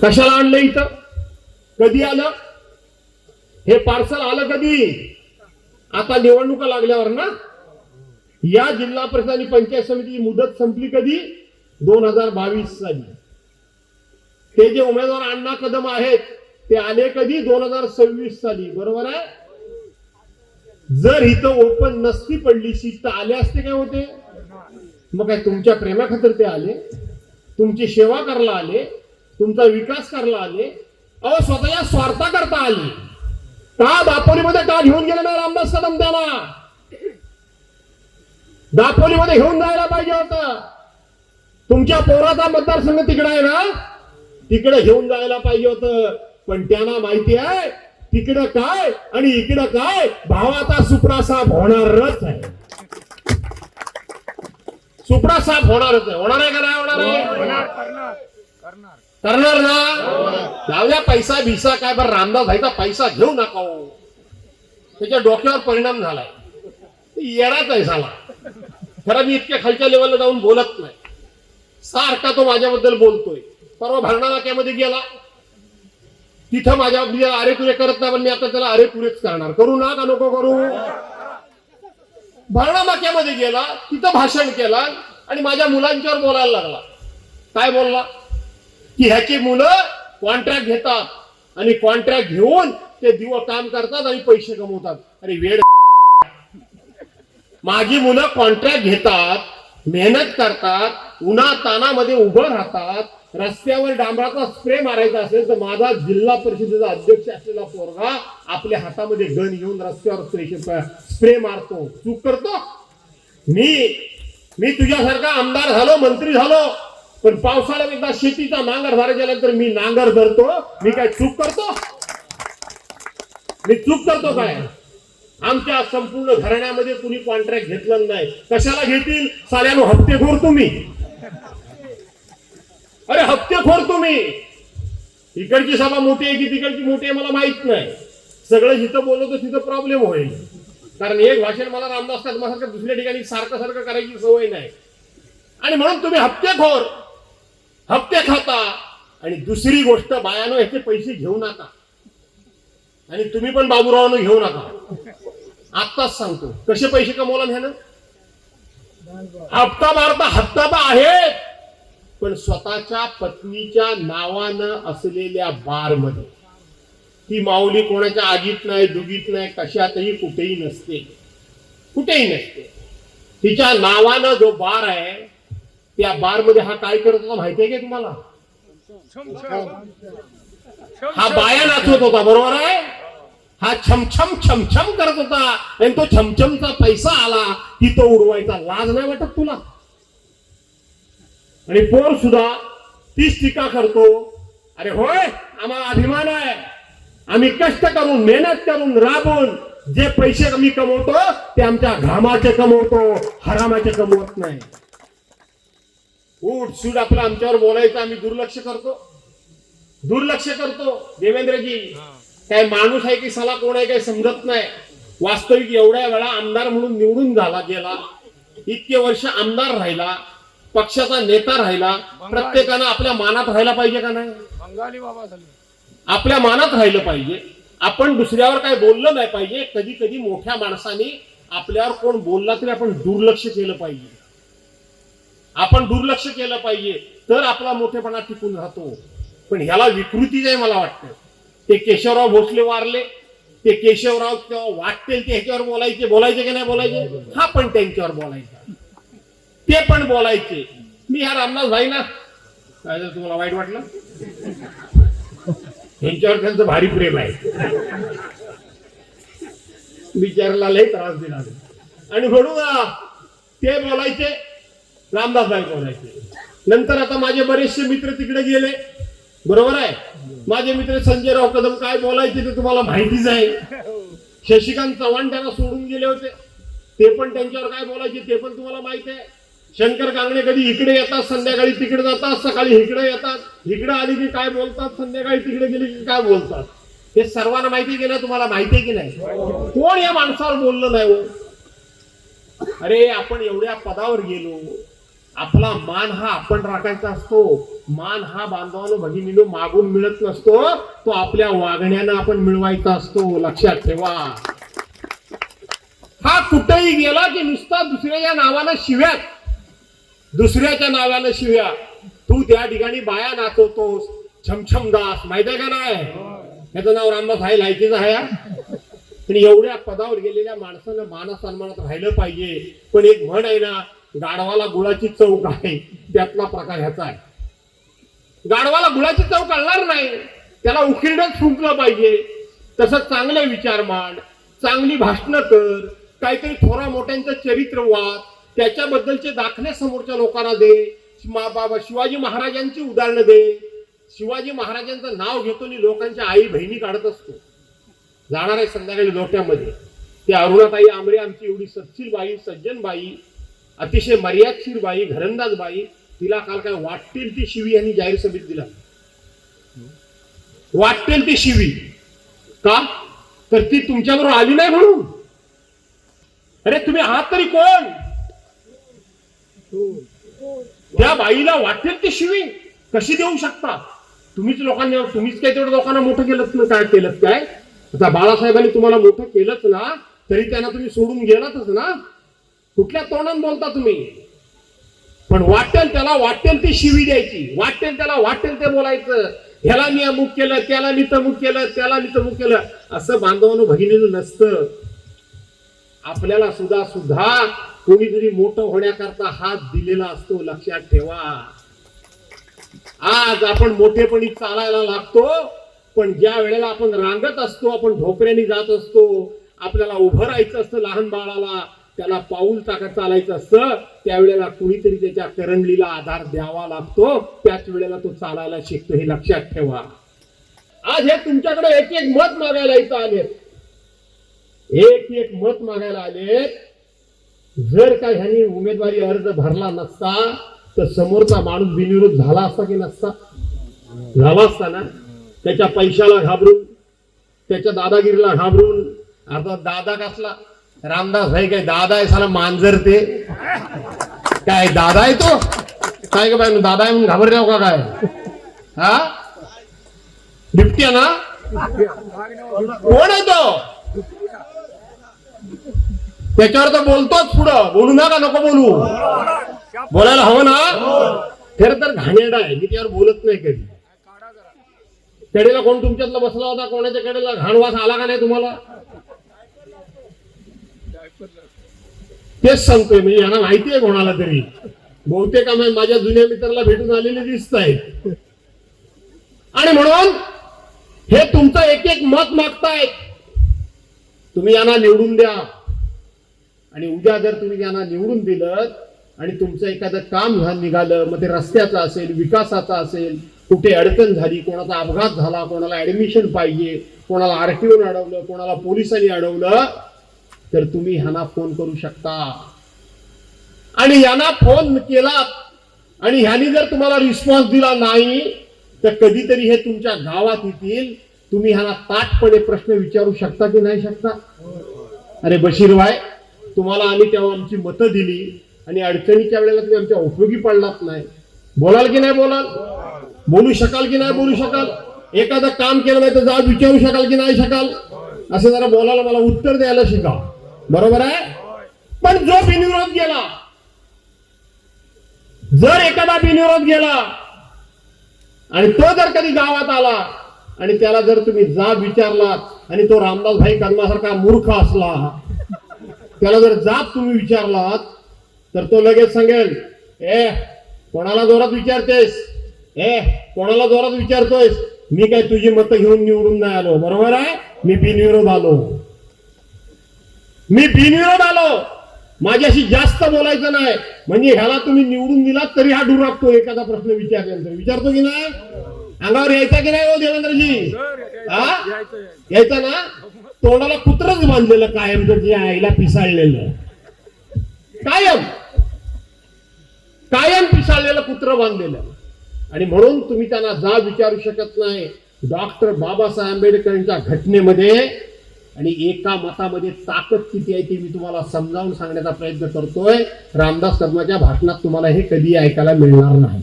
कशाला आणलं इथं? कधी आलं हे पार्सल? आलं कधी? आता निवडणुका लागल्यावर ना. या जिल्हा परिषद आणि पंचायत समितीची मुदत संपली कधी? 2022 साली. ते जे उमेदवार अण्णा कदम आहेत ते आले कधी? 2026 साली. बरोबर आहे. जर इथं ओपन नसती पडली सीट तर आले असते काय होते? मग काय तुमच्या प्रेमाखातर ते आले? तुमची सेवा करायला आले? तुमचा विकास करायला आले? अहो स्वतःच्या स्वार्थाकरता आले. का दापोलीमध्ये का घेऊन गेले नाही रामदास कदम? त्याला दापोलीमध्ये घेऊन जायला पाहिजे होतं. तुमच्या पोराचा मतदारसंघ तिकडे आहे ना, तिकडे घेऊन जायला पाहिजे होतं. पण त्यांना माहिती आहे तिकडं काय आणि इकडं काय. भावाचा सुपडा साफ होणारच आहे. सुपडा साफ होणारच आहे. होणार आहे का नाही होणार आहे? करणार ना. जाऊ द्या पैसा भिसा काय. बरं रामदास भाईचा पैसा घेऊ नका हो. त्याच्या डोक्यावर परिणाम झालाय. येडाच आहे झाला. खरं मी इतक्या खालच्या लेवलला जाऊन बोलत नाही. सारखा तो माझ्याबद्दल बोलतोय. परवा भरणा नाक्यामध्ये गेला, तिथं माझ्या अरे तुरे करत नाही, पण मी आता त्याला अरे तुरेच करणार. करू ना का नको करू? भरणा नाक्यामध्ये गेला, तिथं भाषण केला आणि माझ्या मुलांच्यावर बोलायला लागला. काय बोलला? की ह्याची मुलं कॉन्ट्रॅक्ट घेतात आणि कॉन्ट्रॅक्ट घेऊन ते दिवस काम करतात आणि पैसे कमवतात. अरे वेळ. माझी मुलं कॉन्ट्रॅक्ट घेतात, मेहनत करतात, उन्हा तानामध्ये उभं राहतात. रस्त्यावर डांबराचा स्प्रे मारायचा असेल तर माझा जिल्हा परिषदेचा अध्यक्ष असलेला पोरगा आपल्या हातामध्ये गन घेऊन रस्त्यावर स्प्रे मारतो. चूक करतो? मी तुझ्यासारखा आमदार झालो, मंत्री झालो, पण पावसाळ्यात एकदा शेतीचा नांगर धरायला गेल्यानंतर मी नांगर धरतो. मी काय चूक करतो? मी चूक करतो काय? आमच्या संपूर्ण घराण्यामध्ये कुणी कॉन्ट्रॅक्ट घेतलं नाही. कशाला घेतील? साल्यानो हप्तेखोर तुम्ही. अरे हप्तेखोर तुम्ही. इकडची सभा मोठी आहे की तिकडची मोठी आहे मला माहित नाही. सगळं जिथं बोलतो तिथं प्रॉब्लेम होईल. कारण एक भाषण मला रामदास कदमासारखं दुसऱ्या ठिकाणी सारखं सारखं करायची सवय नाही. आणि म्हणून तुम्ही हप्तेखोर, हप्ते खाता. आणि दुसरी गोष्ट बायानो याचे पैसे घेऊ नका. आणि तुम्ही पण बाबूरावांनो घेऊ नका. आत्ताच सांगतो कसे पैसे कमवला ह्यानं. हप्ता मारता हप्ता आहे, पण स्वतःच्या पत्नीच्या नावानं असलेल्या बार मध्ये. ती माऊली कोणाच्या आगीत नाही, दुगीत नाही, कशातही कुठेही नसते. कुठेही नसते. तिच्या नावानं जो बार आहे त्या बार मध्ये हा काय करत होता माहितीये का तुम्हाला? हा बाया नाचवत होता. बरोबर आहे. हा छमछम छमछम करत होता. आणि तो छमछमचा पैसा आला की तो उडवायचा. लाज नाही वाटत तुला? आणि पोर सुद्धा तीच टीका करतो. अरे होय आम्हाला अभिमान आहे. आम्ही कष्ट करून, मेहनत करून, राबून जे पैसे आम्ही कमवतो ते आमच्या घामाचे कमवतो, हरामाचे कमवत नाही. उठ सूट आपलं आमच्यावर बोलायचं आम्ही दुर्लक्ष करतो. देवेंद्रजी काय माणूस आहे की साला कोण आहे काही समजत नाही. वास्तविक एवढ्या वेळा आमदार म्हणून निवडून गेला, इतके वर्ष आमदार राहिला, पक्षाचा नेता राहिला. प्रत्येकानं आपल्या मानात राहायला पाहिजे का नाही? आपल्या मानात राहिलं पाहिजे. आपण दुसऱ्यावर काय बोललं नाही पाहिजे. कधी कधी मोठ्या माणसाने आपल्यावर कोण बोलला तरी आपण दुर्लक्ष केलं पाहिजे. आपण दुर्लक्ष केलं पाहिजे तर आपला मोठेपणा टिकून राहतो. पण ह्याला विकृती आहे मला वाटतं. ते केशवराव भोसले वारले, ते केशवराव तेव्हा वाटतील ते ह्याच्यावर बोलायचे की नाही बोलायचे? हा पण त्यांच्यावर बोलायचा, ते पण बोलायचे. मी ह्या रामदास भाई ना काय जर तुम्हाला वाईट वाटलं, ह्यांच्यावर त्यांचं भारी प्रेम आहे. बिचाराला लय त्रास दिला आणि म्हणून ते बोलायचे, रामदास भाई बोलायचे. नंतर आता माझे बरेचसे मित्र तिकडे गेले. बरोबर आहे. माझे मित्र संजयराव कदम काय बोलायचे ते तुम्हाला माहितीच आहे. शशिकांत चव्हाण त्यांना सोडून गेले होते, ते पण त्यांच्यावर काय बोलायचे ते पण तुम्हाला माहिती आहे. शंकर कांगणे कधी इकडे येतात, संध्याकाळी तिकडे जातात, सकाळी इकडे येतात, इकडे आली की काय बोलतात, संध्याकाळी तिकडे गेली की काय बोलतात. हे सर्वांना माहिती की नाही? तुम्हाला माहिती आहे की नाही? कोण या माणसावर बोललं नाही हो? अरे आपण एवढ्या पदावर गेलो, आपला मान हा आपण राखायचा असतो. मान हा बांधवानो भगिनीनो मागून मिळत नसतो, तो आपल्या वागण्यानं आपण मिळवायचा असतो. लक्षात ठेवा. हा कुठेही गेला की नुसता दुसऱ्याच्या नावानं शिव्या, दुसऱ्याच्या नावानं शिव्या. तू त्या ठिकाणी बाया नाचवतोस, छमछम दास, माहित आहे का नाही? याचं नाव रामदास आहे, लायकीचं आहे. पण एवढ्या पदावर गेलेल्या माणसानं मान सन्मानात राहिलं पाहिजे. पण एक म्हण आहे ना, गाढवाला गुळाची चव काय, त्यातला प्रकार ह्याचा आहे. गाढवाला गुळाची चव कळणार नाही, त्याला उकिरडच फुंकलं पाहिजे. तसं चांगले विचार मांड, चांगली भाषणं कर, काहीतरी थोरा मोठ्यांचं चरित्र वाच, त्याच्याबद्दलचे दाखले समोरच्या लोकांना दे. शिवाजी महाराजांची उदाहरणं दे. शिवाजी महाराजांचं नाव घेतो आणि लोकांच्या आई बहिणी काढत असतो. जाणार आहे संध्याकाळी लोट्यामध्ये. ती अरुणाताई आंबरे आमची एवढी सत्शील बाई, सज्जन बाई, अतिशय मर्यादशीर बाई, घरंदाज बाई, तिला काल काय वाटेल ती शिवी यांनी जाहीर सभेत दिला. वाटेल ती शिवी का? तर ती तुमच्याबरोबर आली नाही म्हणून. अरे तुम्ही आहात तरी कोण? त्या बाईला वाटेल ती शिवी कशी देऊ शकता? तुम्हीच काय तेवढं लोकांना मोठं केलं काय केलं काय? आता बाळासाहेबांनी तुम्हाला मोठं केलंच ना, तरी त्यांना तुम्ही सोडून गेलातच ना. कुठल्या तोंडाने बोलता तुम्ही? पण वाटेल त्याला वाटेल ती शिवी द्यायची, वाटेल त्याला वाटेल ते बोलायचं. ह्याला मी अमुक केलं, त्याला मी तमुक केलं, त्याला मी तमुक केलं, असं बांधवानं भगिनीनं नसतं. आपल्याला सुद्धा कोणीतरी मोठं होण्याकरता हात दिलेला असतो. लक्षात ठेवा. आज आपण मोठेपणी चालायला लागतो, पण ज्या वेळेला आपण रांगत असतो, आपण ढोकऱ्याने जात असतो, आपल्याला उभं राहायचं असतं, लहान बाळाला त्याला पाऊल टाकत चालायचं असतं, त्यावेळेला कुणीतरी त्याच्या करंगलीला आधार द्यावा लागतो. त्याच वेळेला तो चालायला शिकतो. हे लक्षात ठेवा. आज हे तुमच्याकडे एक एक मत मागायला इथं आलेत, एक एक मत मागायला आलेत. जर का ह्यांनी उमेदवारी अर्ज भरला नसता तर समोरचा माणूस बिनविरोध झाला असता की नसता? झाला असता ना. त्याच्या पैशाला घाबरून, त्याच्या दादागिरीला घाबरून. आता दादा कसला? रामदास भाई काय दादा आहे? साला मांजर ते काय दादा आहे तो? काय का बाय दादा आहे म्हणून घाबरले का काय? हा बिबट्या ना? कोण आहे तो? त्याच्यावर तर बोलतोच. पुढं बोलू नका, नको बोलू. बोलायला हवं ना. खरं तर घाणेरडा आहे, मी त्यावर बोलत नाही कधी. कडेला कोण तुमच्यातला बसला होता? कोणाच्या कडेला घाणवास आला का नाही तुम्हाला? तेच सांगतोय मी. यांना माहिती आहे कोणाला तरी. बहुतेक माझ्या जुन्या मित्राला भेटून आलेले दिसत आहेत. आणि म्हणून हे तुमचं एक एक मत मागतायत. तुम्ही यांना निवडून द्या. आणि उद्या जर तुम्ही यांना निवडून दिलं आणि तुमचं एखादं काम निघालं, मग ते रस्त्याचं असेल, विकासाचं असेल, कुठे अडचण झाली, कोणाचा अपघात झाला, कोणाला ऍडमिशन पाहिजे, कोणाला आरटीओने अडवलं, कोणाला पोलिसांनी अडवलं, तर तुम्ही ह्यांना फोन करू शकता. आणि यांना फोन केला आणि ह्यांनी जर तुम्हाला रिस्पॉन्स दिला नाही तर कधीतरी हे तुमच्या गावात येतील. तुम्ही ह्यांना ताटपणे प्रश्न विचारू शकता की नाही शकता? अरे बशीर भाई, तुम्हाला आम्ही तेव्हा आमची मतं दिली आणि अडचणीच्या वेळेला तुम्ही आमच्या उपयोगी पडलात नाही. बोलाल की नाही बोलाल? बोलू शकाल की नाही बोलू शकाल? एखादं काम केलं नाही तर जाब विचारू शकाल की नाही शकाल? असं जरा बोलायला मला उत्तर द्यायला शिका. बरोबर आहे? पण जो बिनविरोध गेला, जर एखादा बिनविरोध गेला आणि तो जर कधी गावात आला आणि त्याला जर तुम्ही जाब विचारलात आणि तो रामदास भाई कदमासारखा मूर्ख असला, त्याला जर जाब तुम्ही विचारलात तर तो लगेच सांगेल, कोणाला जोरात विचारतेस? कोणाला जोरात विचारतोयस? मी काय तुझी मतं घेऊन निवडून नाही आलो. बरोबर आहे? मी बिनविरोध आलो. मी बिनविरोध आलो. माझ्याशी जास्त बोलायचं नाही. म्हणजे ह्याला तुम्ही निवडून दिलात तरी हा डुराकतो. एखादा प्रश्न विचारल्यानंतर विचारतो की नाही? अंगावर यायचा की नाही हो देवेंद्रजी? हा यायचा ना. तोंडाला कुत्रच बांधलेलं कायम, त्याची आईला पिसाळलेलं कायम, कायम पिसाळलेलं कुत्र बांधलेलं. आणि म्हणून तुम्ही त्यांना जाब विचारू शकत नाही. डॉक्टर बाबासाहेब आंबेडकरांच्या घटनेमध्ये आणि एका मतामध्ये ताकद किती आहे ते मी तुम्हाला समजावून सांगण्याचा प्रयत्न करतोय. रामदास कदमाच्या भाषणात तुम्हाला हे कधी ऐकायला मिळणार नाही.